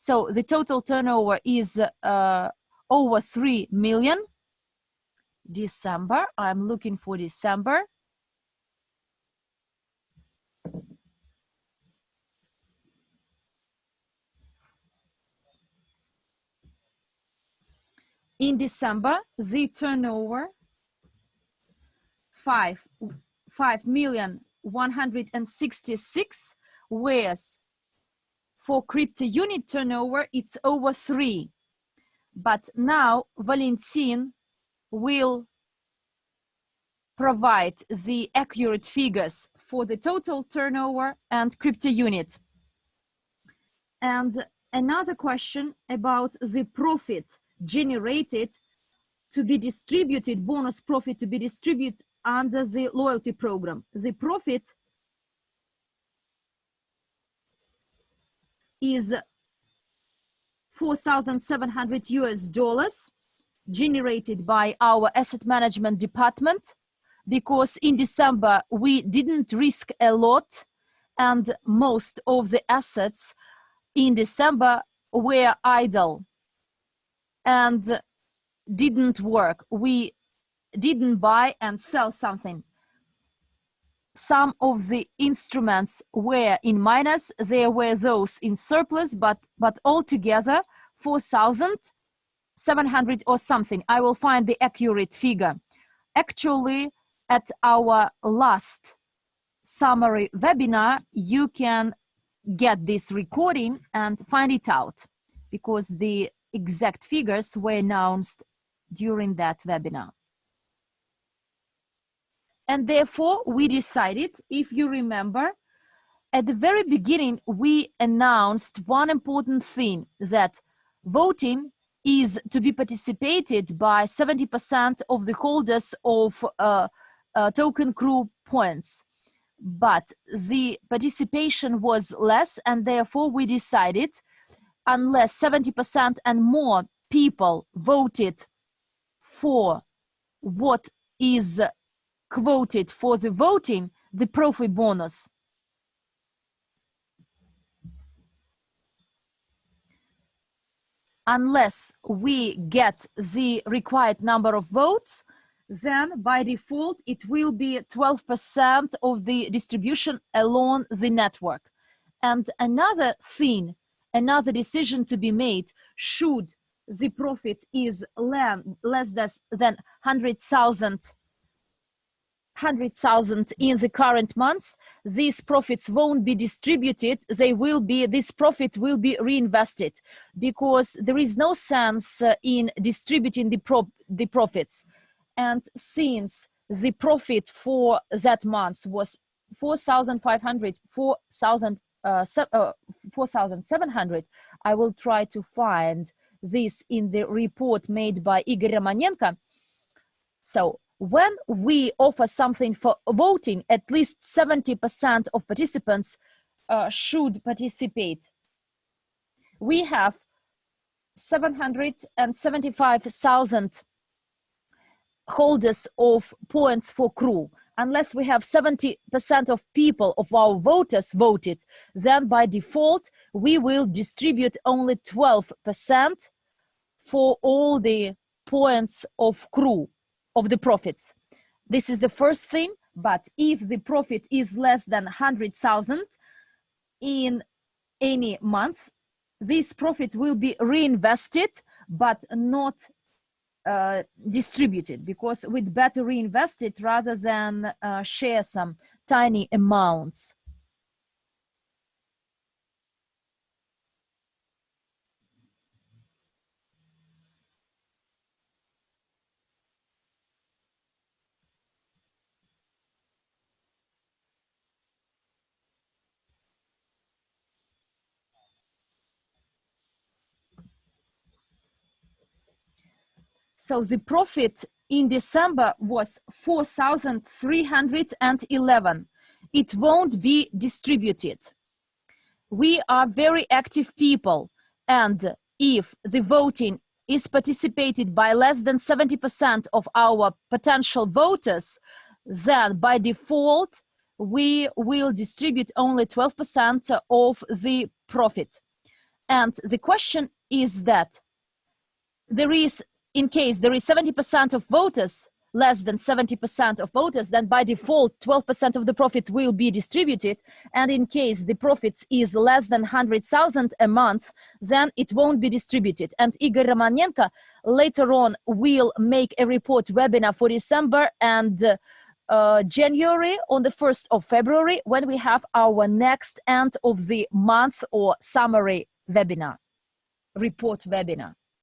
So the total turnover is over 3 million. December, I'm looking for December. In December, the turnover 5,166,000, whereas for CryptoUnit turnover, it's over 3. But now Valentin will provide the accurate figures for the total turnover and CryptoUnit. And another question about the profit generated to be distributed, bonus profit to be distributed under the loyalty program. The profit is $4,700 generated by our asset management department, because in December we didn't risk a lot and most of the assets in December were idle and didn't work. We didn't buy and sell something. Some of the instruments were in minus, there were those in surplus, but altogether 4,700 or something. I will find the accurate figure. Actually, at our last summary webinar, you can get this recording and find it out, because the exact figures were announced during that webinar. And therefore, we decided, if you remember, at the very beginning, we announced one important thing, that voting is to be participated by 70% of the holders of token crew points. But the participation was less, and therefore we decided, unless 70% and more people voted for what is quoted for the voting, the Profi Bonus, unless we get the required number of votes, then by default it will be 12% of the distribution along the network. And another thing, another decision to be made, should the profit is less than 100,000 in the current months, these profits won't be distributed. This profit will be reinvested, because there is no sense in distributing the profits. And since the profit for that month was 4,500, 4,700, I will try to find this in the report made by Igor Romanenko. So when we offer something for voting, at least 70% of participants should participate. We have 775,000 holders of points for crew. Unless we have 70% of people, of our voters voted, then by default we will distribute only 12% for all the points of crew of the profits. This is the first thing. But if the profit is less than 100,000 in any month, this profit will be reinvested but not distributed, because we'd better reinvest it rather than share some tiny amounts. So the profit in December was 4,311. It won't be distributed. We are very active people, and if the voting is participated by less than 70% of our potential voters, then by default we will distribute only 12% of the profit. And the question is that there is, in case there is 70% of voters, less than 70% of voters, then by default 12% of the profit will be distributed. And in case the profits is less than 100,000 a month, then it won't be distributed. And Igor Romanenko later on will make a report webinar for December and January, on the 1st of February, when we have our next end of the month or summary webinar, report webinar.